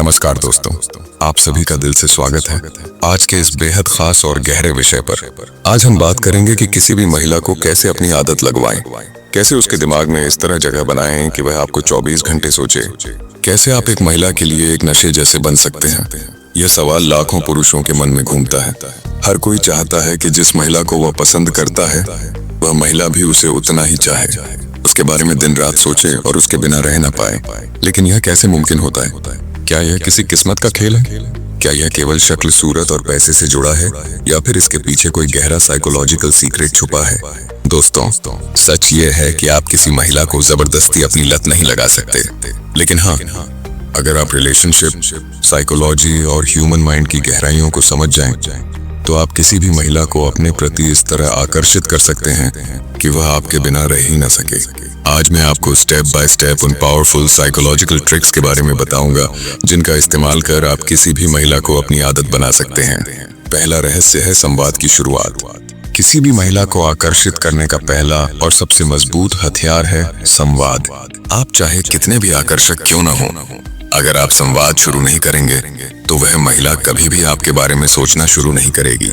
नमस्कार दोस्तों, आप सभी का दिल से स्वागत है आज के इस बेहद खास और गहरे विषय पर। आज हम बात करेंगे कि किसी भी महिला को कैसे अपनी आदत लगवाएं, कैसे उसके दिमाग में इस तरह जगह बनाएं कि वह आपको 24 घंटे सोचे, कैसे आप एक महिला के लिए एक नशे जैसे बन सकते हैं। यह सवाल लाखों पुरुषों के मन में घूमता है। हर कोई चाहता है कि जिस महिला को वह पसंद करता है वह महिला भी उसे उतना ही चाहे, उसके बारे में दिन रात सोचे और उसके बिना रह ना पाए। लेकिन यह कैसे मुमकिन होता है? क्या यह किसी किस्मत का खेल है? क्या यह केवल शक्ल, सूरत और पैसे से जुड़ा है, या फिर इसके पीछे कोई गहरा साइकोलॉजिकल सीक्रेट छुपा है? दोस्तों, सच ये है कि आप किसी महिला को जबरदस्ती अपनी लत नहीं लगा सकते, लेकिन हाँ, अगर आप रिलेशनशिप, साइकोलॉजी और ह्यूमन माइंड की गहराइयों को समझ जाएं, तो आप किसी भी महिला को अपने प्रति इस तरह आकर्षित कर सकते हैं कि वह आपके बिना रह ही ना सके। आज मैं आपको स्टेप बाय स्टेप उन पावरफुल साइकोलॉजिकल ट्रिक्स के बारे में बताऊंगा जिनका इस्तेमाल कर आप किसी भी महिला को अपनी आदत बना सकते हैं। पहला रहस्य है संवाद की शुरुआत। किसी भी महिला को आकर्षित करने का पहला और सबसे मजबूत हथियार है संवाद। आप चाहे कितने भी आकर्षक क्यों ना हो, अगर आप संवाद शुरू नहीं करेंगे तो वह महिला कभी भी आपके बारे में सोचना शुरू नहीं करेगी।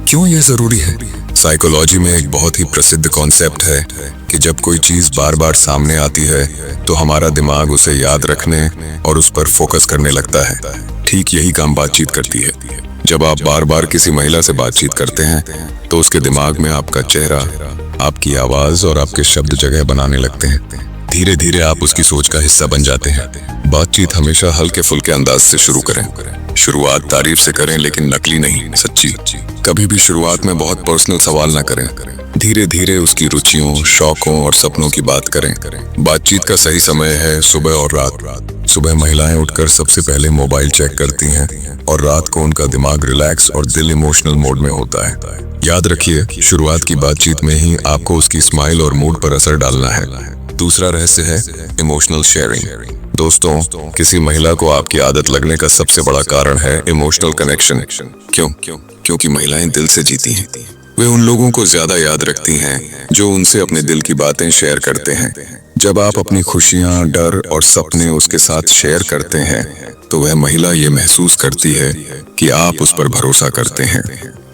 क्यों यह जरूरी है? साइकोलॉजी में एक बहुत ही प्रसिद्ध कॉन्सेप्ट है कि जब कोई चीज बार बार सामने आती है तो हमारा दिमाग उसे याद रखने और उस पर फोकस करने लगता है। ठीक यही काम बातचीत करती है। जब आप बार बार किसी महिला से बातचीत करते हैं तो उसके दिमाग में आपका चेहरा, आपकी आवाज और आपके शब्द जगह बनाने लगते हैं। धीरे धीरे आप उसकी सोच का हिस्सा बन जाते हैं। बातचीत हमेशा हल्के फुल्के अंदाज से शुरू करें। शुरुआत तारीफ से करें, लेकिन नकली नहीं, सच्ची। कभी भी शुरुआत में बहुत पर्सनल सवाल ना करें। धीरे धीरे उसकी रुचियों, शौकों और सपनों की बात करें। बातचीत का सही समय है सुबह और रात। सुबह महिलाएं उठकर सबसे पहले मोबाइल चेक करती हैं और रात को उनका दिमाग रिलैक्स और दिल इमोशनल मोड में होता है। याद रखिए, शुरुआत की बातचीत में ही आपको उसकी स्माइल और मूड पर असर डालना है। दूसरा रहस्य है इमोशनल शेयरिंग। दोस्तों, किसी महिला को आपकी आदत लगने का सबसे बड़ा कारण है इमोशनल कनेक्शन। क्यों? क्योंकि महिलाएं दिल से जीती हैं। वे उन लोगों को ज्यादा याद रखती हैं जो उनसे अपने दिल की बातें शेयर करते हैं। जब आप अपनी खुशियां, डर और सपने उसके साथ शेयर करते हैं तो वह महिला ये महसूस करती है कि आप उस पर भरोसा करते हैं।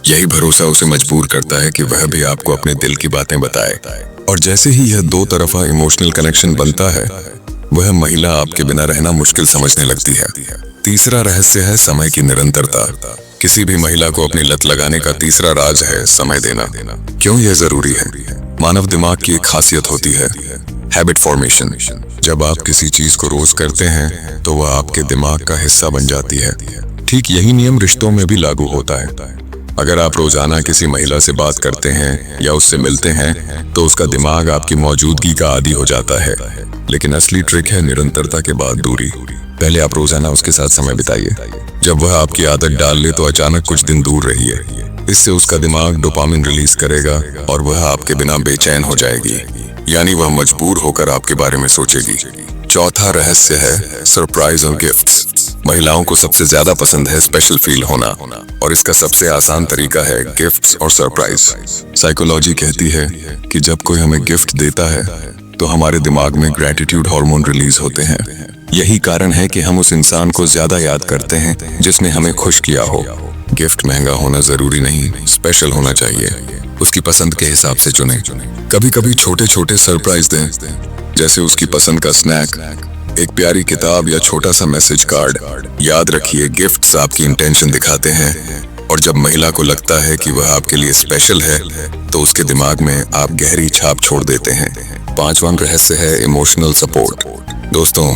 यही भरोसा उसे मजबूर करता है कि वह भी आपको अपने दिल की बातें बताए। और जैसे ही यह दो तरफा इमोशनल कनेक्शन बनता है, वह महिला आपके बिना रहना मुश्किल समझने लगती है। तीसरा रहस्य है समय की निरंतरता। किसी भी महिला को अपनी लत लगाने का तीसरा राज है समय देना। क्यों यह जरूरी है? मानव दिमाग की एक खासियत होती है हैबिट फॉर्मेशन। जब आप किसी चीज को रोज करते हैं तो वह आपके दिमाग का हिस्सा बन जाती है। ठीक यही नियम रिश्तों में भी लागू होता है। अगर आप रोजाना किसी महिला से बात करते हैं या उससे मिलते हैं तो उसका दिमाग आपकी मौजूदगी का आदी हो जाता है। लेकिन असली ट्रिक है निरंतरता के बाद दूरी। पहले आप रोजाना उसके साथ समय बिताइए। जब वह आपकी आदत डाल ले तो अचानक कुछ दिन दूर रहिए। इससे उसका दिमाग डोपामिन रिलीज करेगा और वह आपके बिना बेचैन हो जाएगी, यानी वह मजबूर होकर आपके बारे में सोचेगी। चौथा रहस्य है सरप्राइज और गिफ्ट्स। महिलाओं को सबसे ज्यादा पसंद है स्पेशल फील होना, और इसका सबसे आसान तरीका है गिफ्ट्स और सरप्राइज। साइकोलॉजी कहती है कि जब कोई हमें गिफ्ट देता है तो हमारे दिमाग में ग्रेटिट्यूड हार्मोन रिलीज होते हैं। यही कारण है कि हम उस इंसान को ज्यादा याद करते हैं जिसने हमें खुश किया हो। गिफ्ट महंगा होना जरूरी नहीं, स्पेशल होना चाहिए। उसकी पसंद के हिसाब से चुनें। कभी कभी छोटे छोटे सरप्राइज दें, जैसे उसकी पसंद का स्नैक, एक प्यारी किताब या छोटा सा मैसेज कार्ड। याद रखिए, गिफ्ट्स आपकी इंटेंशन दिखाते हैं, और जब महिला को लगता है कि वह आपके लिए स्पेशल है तो उसके दिमाग में आप गहरी छाप छोड़ देते हैं। पांचवां रहस्य है इमोशनल सपोर्ट। दोस्तों,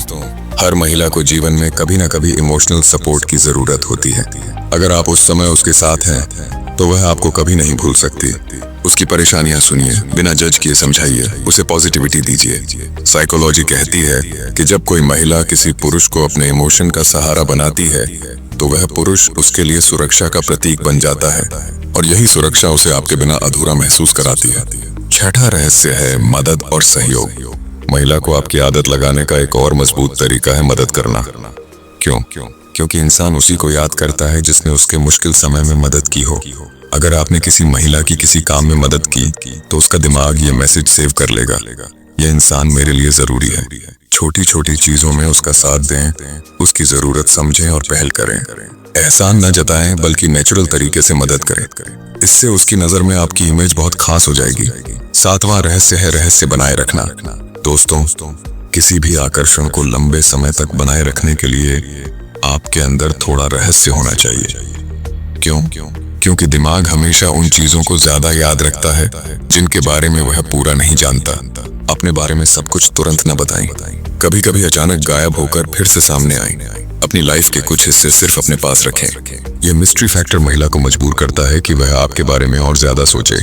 हर महिला को जीवन में कभी ना कभी इमोशनल सपोर्ट की जरूरत होती है। अगर आप उस समय उसके साथ हैं तो वह आपको कभी नहीं भूल सकती। उसकी परेशानियां सुनिए, बिना जज किए समझाइए, उसे पॉजिटिविटी दीजिए। साइकोलॉजी कहती है कि जब कोई महिला किसी पुरुष को अपने इमोशन का सहारा बनाती है तो वह पुरुष उसके लिए सुरक्षा का प्रतीक बन जाता है, और यही सुरक्षा उसे आपके बिना अधूरा महसूस कराती है। छठा रहस्य है मदद और सहयोग। महिला को आपकी आदत लगाने का एक और मजबूत तरीका है मदद करना। क्यों? क्योंकि इंसान उसी को याद करता है जिसने उसके मुश्किल समय में मदद की हो। अगर आपने किसी महिला की किसी काम में मदद की तो उसका दिमाग ये मैसेज सेव कर लेगा, यह इंसान मेरे लिए जरूरी है। छोटी छोटी चीजों में उसका साथ दें, उसकी जरूरत समझें और पहल करें। एहसान न जताएं बल्कि नेचुरल तरीके से मदद करें। इससे उसकी नजर में आपकी इमेज बहुत खास हो जाएगी। सातवां रहस्य है रहस्य बनाए रखना। दोस्तों, किसी भी आकर्षण को लंबे समय तक बनाए रखने के लिए आपके अंदर थोड़ा रहस्य होना चाहिए। क्यों? क्योंकि दिमाग हमेशा उन चीजों को ज्यादा याद रखता है जिनके बारे में वह पूरा नहीं जानता। अपने बारे में सब कुछ तुरंत न बताएं। कभी कभी अचानक गायब होकर फिर से सामने आए। अपनी लाइफ के कुछ हिस्से सिर्फ अपने पास रखें। यह मिस्ट्री फैक्टर महिला को मजबूर करता है कि वह आपके बारे में और ज्यादा सोचे।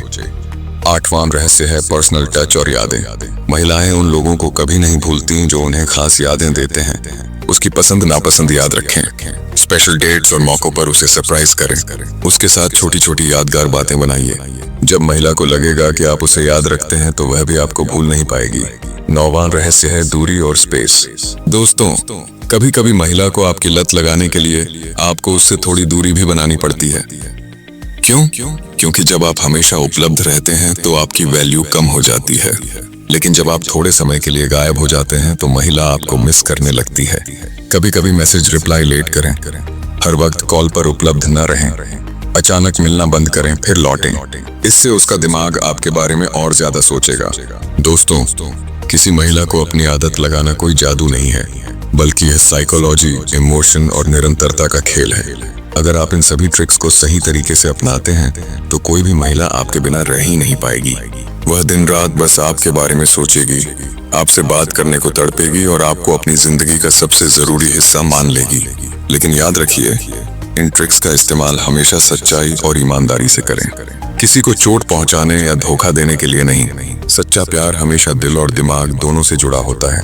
आठवां रहस्य है पर्सनल टच और यादें। महिलाएं उन लोगों को कभी नहीं भूलती जो उन्हें खास यादें देते हैं। उसकी पसंद नापसंद याद रखें। स्पेशल डेट्स और मौकों पर उसे सरप्राइज करें। उसके साथ छोटी छोटी यादगार बातें बनाइए। जब महिला को लगेगा कि आप उसे याद रखते हैं तो वह भी आपको भूल नहीं पाएगी। नौवां रहस्य है दूरी और स्पेस। दोस्तों, कभी कभी महिला को आपकी लत लगाने के लिए आपको उससे थोड़ी दूरी भी बनानी पड़ती है। क्यों? क्योंकि जब आप हमेशा उपलब्ध रहते हैं तो आपकी वैल्यू कम हो जाती है, लेकिन जब आप थोड़े समय के लिए गायब हो जाते हैं तो महिला आपको मिस करने लगती है। कभी कभी मैसेज रिप्लाई लेट करें, हर वक्त कॉल पर उपलब्ध न रहें, अचानक मिलना बंद करें फिर लौटें। इससे उसका दिमाग आपके बारे में और ज्यादा सोचेगा। दोस्तों, किसी महिला को अपनी आदत लगाना कोई जादू नहीं है, बल्कि यह साइकोलॉजी, इमोशन और निरंतरता का खेल है। अगर आप इन सभी ट्रिक्स को सही तरीके से अपनाते हैं तो कोई भी महिला आपके बिना रह ही नहीं पाएगी। वह दिन रात बस आपके बारे में सोचेगी, आपसे बात करने को तड़पेगी और आपको अपनी जिंदगी का सबसे जरूरी हिस्सा मान लेगी। लेकिन याद रखिए, इन ट्रिक्स का इस्तेमाल हमेशा सच्चाई और ईमानदारी से करें। किसी को चोट पहुंचाने या धोखा देने के लिए नहीं। सच्चा प्यार हमेशा दिल और दिमाग दोनों से जुड़ा होता है,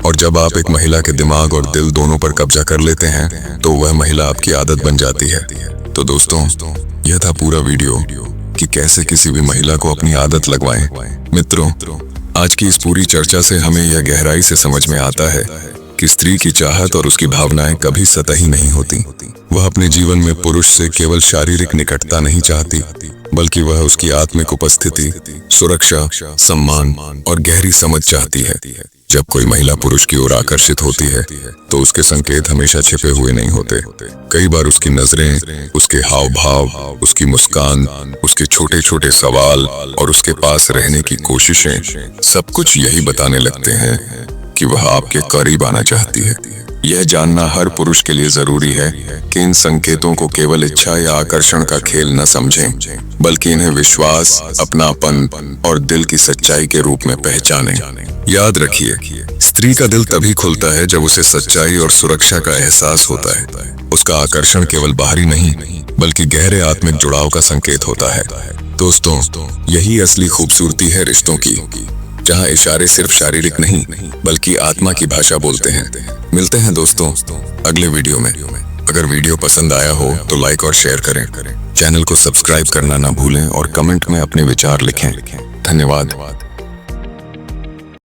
और जब आप एक महिला के दिमाग और दिल दोनों पर कब्जा कर लेते हैं तो वह महिला आपकी आदत बन जाती है। तो दोस्तों, यह था पूरा वीडियो कि कैसे किसी भी महिला को अपनी आदत लगवाएं। मित्रों, आज की इस पूरी चर्चा से हमें यह गहराई से समझ में आता है कि स्त्री की चाहत और उसकी भावनाएं कभी सतही नहीं होती। वह अपने जीवन में पुरुष से केवल शारीरिक निकटता नहीं चाहती, बल्कि वह उसकी आत्मिक उपस्थिति, सुरक्षा, सम्मान और गहरी समझ चाहती है। जब कोई महिला पुरुष की ओर आकर्षित होती है तो उसके संकेत हमेशा छिपे हुए नहीं होते। कई बार उसकी नजरें, उसके हाव भाव, उसकी मुस्कान, उसके छोटे छोटे सवाल और उसके पास रहने की कोशिशें, सब कुछ यही बताने लगते हैं कि वह आपके करीब आना चाहती है। यह जानना हर पुरुष के लिए जरूरी है कि इन संकेतों को केवल इच्छा या आकर्षण का खेल न समझें, बल्कि इन्हें विश्वास, अपनापन और दिल की सच्चाई के रूप में पहचानें। याद रखिए, स्त्री का दिल तभी खुलता है जब उसे सच्चाई और सुरक्षा का एहसास होता है। उसका आकर्षण केवल बाहरी नहीं, बल्कि गहरे आत्मिक जुड़ाव का संकेत होता है। दोस्तों, यही असली खूबसूरती है रिश्तों की, जहाँ इशारे सिर्फ शारीरिक नहीं बल्कि आत्मा की भाषा बोलते हैं। मिलते हैं दोस्तों अगले वीडियो में। अगर वीडियो पसंद आया हो तो लाइक और शेयर करें। चैनल को सब्सक्राइब करना ना भूलें और कमेंट में अपने विचार लिखें। धन्यवाद।